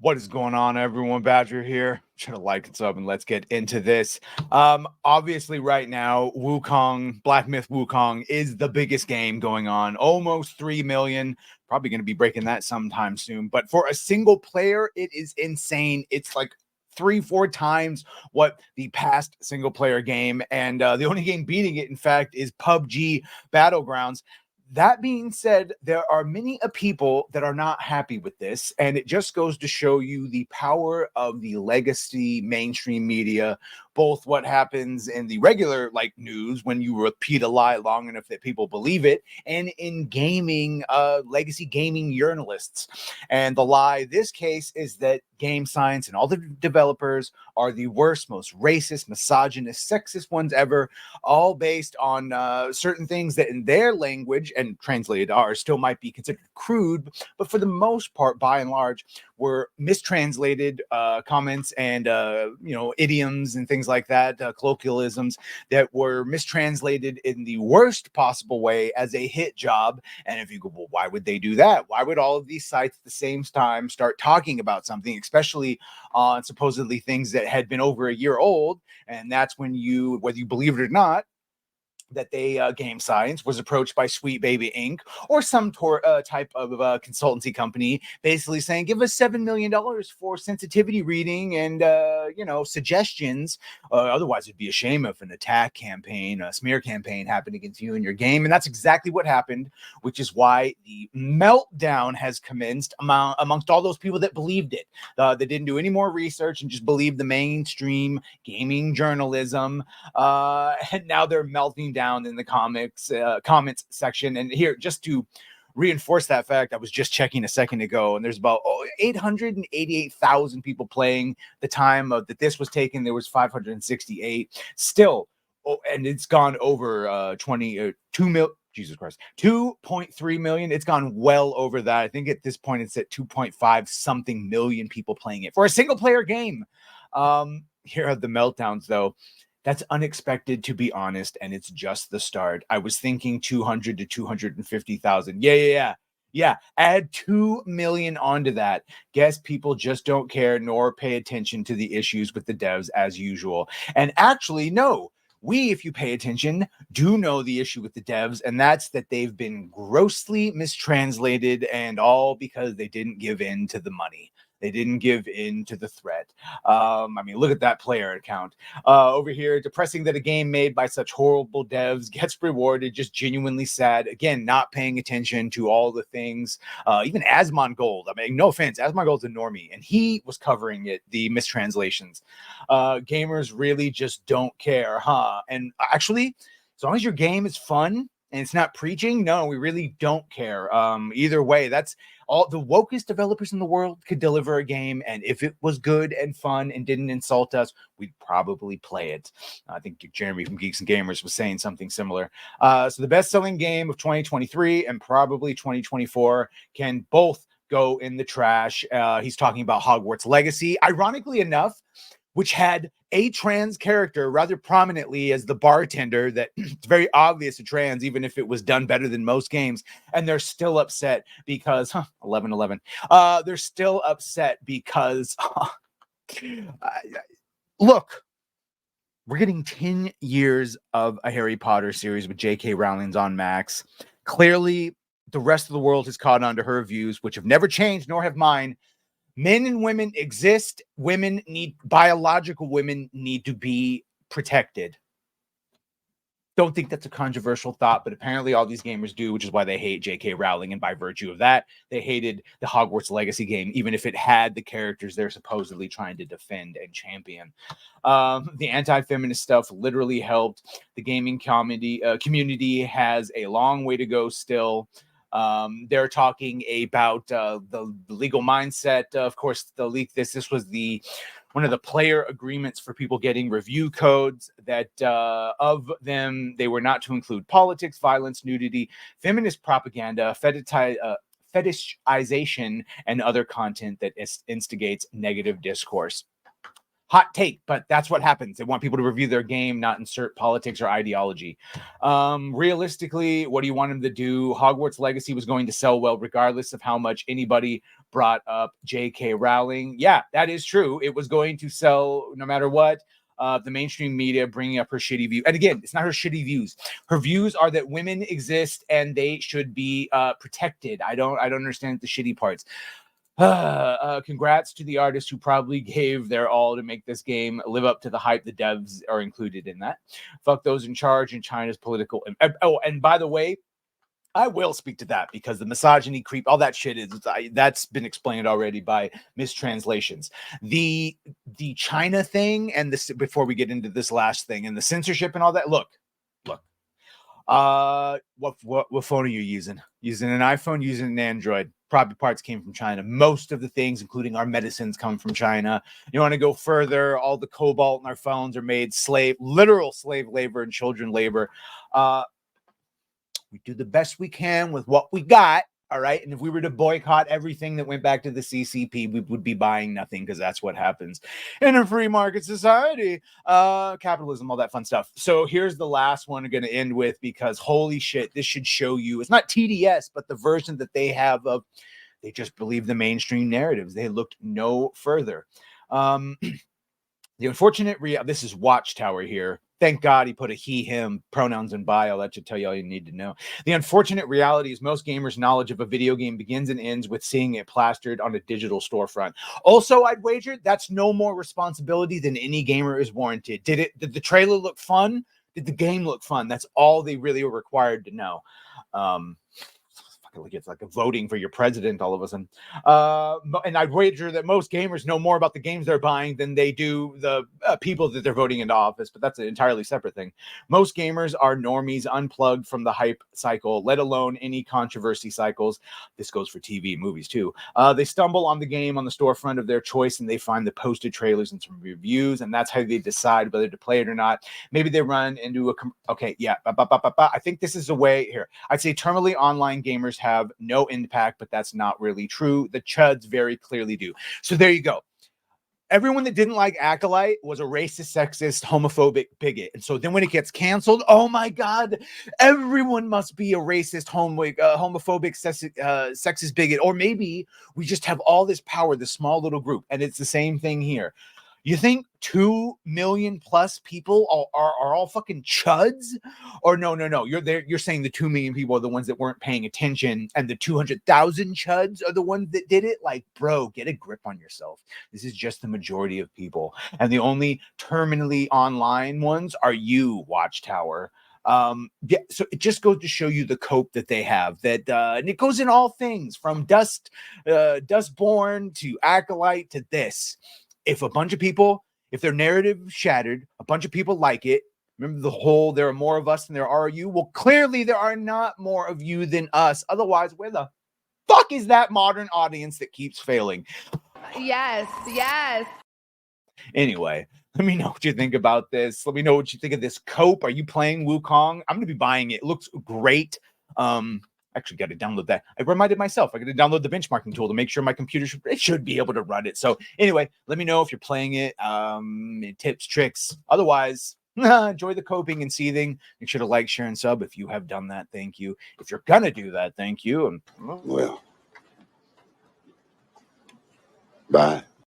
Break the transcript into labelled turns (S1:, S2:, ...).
S1: What is going on, everyone? Badger here. Try to like and sub, and let's get into this. Obviously, right now, Wukong, Black Myth Wukong, is the biggest game going on. Almost 3 million. Probably going to be breaking that sometime soon. But for a single player, it is insane. It's like 3-4 times what the past single player game, and the only game beating it, in fact, is PUBG Battlegrounds. That being said, there are many people that are not happy with this, and it just goes to show you the power of the legacy mainstream media, both what happens in the regular news when you repeat a lie long enough that people believe it, and in gaming, legacy gaming journalists. And the lie this case is that Game Science and all the developers are the worst, most racist, misogynist, sexist ones ever, all based on certain things that in their language and translated to ours still might be considered crude, but for the most part, by and large, were mistranslated comments and idioms and things like that, colloquialisms that were mistranslated in the worst possible way as a hit job. And if you go, well, why would they do that? Why would all of these sites at the same time start talking about something, especially on supposedly things that had been over a year old? And that's when you, whether you believe it or not, that Game Science was approached by Sweet Baby Inc. or some type of consultancy company, basically saying, give us $7 million for sensitivity reading and, suggestions. Otherwise, it'd be a shame if an attack campaign, a smear campaign happened against you in your game. And that's exactly what happened, which is why the meltdown has commenced amongst all those people that believed it. They didn't do any more research and just believed the mainstream gaming journalism. And now they're melting down in the comments section. And here, just to reinforce that fact, I was just checking a second ago, and there's about 888,000 people playing. The time that this was taken, there was 568. Still, and it's gone over 2 million. Jesus Christ, 2.3 million. It's gone well over that. I think at this point it's at 2.5 something million people playing it for a single player game. Here are the meltdowns, though. That's unexpected, to be honest, and it's just the start. I was thinking 200 to 250,000. Yeah. Add 2 million onto that. Guess people just don't care nor pay attention to the issues with the devs as usual. And actually, no, we, if you pay attention, do know the issue with the devs, and that's that they've been grossly mistranslated, and all because they didn't give in to the money. They didn't give in to the threat. Look at that player account. Over here, depressing that a game made by such horrible devs gets rewarded. Just genuinely sad. Again, not paying attention to all the things. Even Asmongold. No offense. Asmongold's a normie, and he was covering it, the mistranslations. Gamers really just don't care, huh? And actually, as long as your game is fun and it's not preaching, no, we really don't care. Either way, that's all. The wokest developers in the world could deliver a game, and if it was good and fun and didn't insult us, we'd probably play it. I think Jeremy from Geeks and Gamers was saying something similar. So the best-selling game of 2023 and probably 2024 can both go in the trash. He's talking about Hogwarts Legacy. Ironically enough, which had a trans character rather prominently as the bartender, that it's very obvious a trans, even if it was done better than most games. And they're still upset because, 11-11. They're still upset because, look, we're getting 10 years of a Harry Potter series with J.K. Rowling's on Max. Clearly, the rest of the world has caught on to her views, which have never changed, nor have mine. Men and women exist. Biological women need to be protected. Don't think that's a controversial thought, but apparently all these gamers do, which is why they hate J.K. Rowling. And by virtue of that, they hated the Hogwarts Legacy game, even if it had the characters they're supposedly trying to defend and champion. The anti-feminist stuff literally helped. The gaming community has a long way to go still. They're talking about the legal mindset. Of course, the leak. This was one of the player agreements for people getting review codes, that of them, they were not to include politics, violence, nudity, feminist propaganda, fetishization, and other content that instigates negative discourse. Hot take, but that's what happens. They want people to review their game, not insert politics or ideology. Realistically, what do you want them to do? Hogwarts Legacy was going to sell well, regardless of how much anybody brought up J.K. Rowling. Yeah, that is true. It was going to sell no matter what. The mainstream media bringing up her shitty view. And again, it's not her shitty views. Her views are that women exist and they should be protected. I don't understand the shitty parts. Congrats to the artists who probably gave their all to make this game live up to the hype. The devs are included in that. Fuck those in charge in China's political. And by the way, I will speak to that because the misogyny creep, all that shit that's been explained already by mistranslations. The China thing and this, before we get into this last thing and the censorship and all that. Look. What phone are you using? Using an iPhone, using an Android. Probably parts came from China. Most of the things, including our medicines, come from China. You want to go further, all the cobalt in our phones are made literal slave labor and children labor. We do the best we can with what we got. All right. And if we were to boycott everything that went back to the CCP, we would be buying nothing because that's what happens in a free market society. Capitalism, all that fun stuff. So here's the last one I'm going to end with because holy shit, this should show you it's not TDS, but the version that they have of they just believe the mainstream narratives. They looked no further. The unfortunate this is Watchtower here. Thank God he put a he, him, pronouns in bio. That should tell you all you need to know. The unfortunate reality is most gamers' knowledge of a video game begins and ends with seeing it plastered on a digital storefront. Also, I'd wager that's no more responsibility than any gamer is warranted. Did the trailer look fun? Did the game look fun? That's all they really were required to know. It's like a voting for your president all of a sudden. And I'd wager that most gamers know more about the games they're buying than they do the people that they're voting into office, but that's an entirely separate thing. Most gamers are normies unplugged from the hype cycle, let alone any controversy cycles. This goes for TV and movies too. They stumble on the game on the storefront of their choice and they find the posted trailers and some reviews, and that's how they decide whether to play it or not. Maybe they run into I think this is a way here. I'd say terminally online gamers have no impact, but that's not really true. The chuds very clearly do. So there you go. Everyone that didn't like Acolyte was a racist, sexist, homophobic bigot. And so then when it gets canceled, oh my God, everyone must be a racist, homophobic, sexist bigot. Or maybe we just have all this power, this small little group. And it's the same thing here. You think 2 million plus people are all fucking chuds? Or no. You're saying the 2 million people are the ones that weren't paying attention and the 200,000 chuds are the ones that did it? Like, bro, get a grip on yourself. This is just the majority of people. And the only terminally online ones are you, Watchtower. So it just goes to show you the cope that they have, that and it goes in all things from Dustborn to Acolyte to this. If a bunch of people, if their narrative shattered, a bunch of people like it, remember the whole, there are more of us than there are you. Well, clearly there are not more of you than us. Otherwise, where the fuck is that modern audience that keeps failing?
S2: Yes.
S1: Anyway, let me know what you think about this. Let me know what you think of this cope. Are you playing Wukong? I'm going to be buying it. It looks great. Actually got to download that. I reminded myself I got to download the benchmarking tool to make sure my computer should be able to run it. So anyway, let me know if you're playing it. Tips, tricks. Otherwise, enjoy the coping and seething. Make sure to like, share, and sub if you have done that. Thank you. If you're gonna do that, thank you. And
S3: well, bye.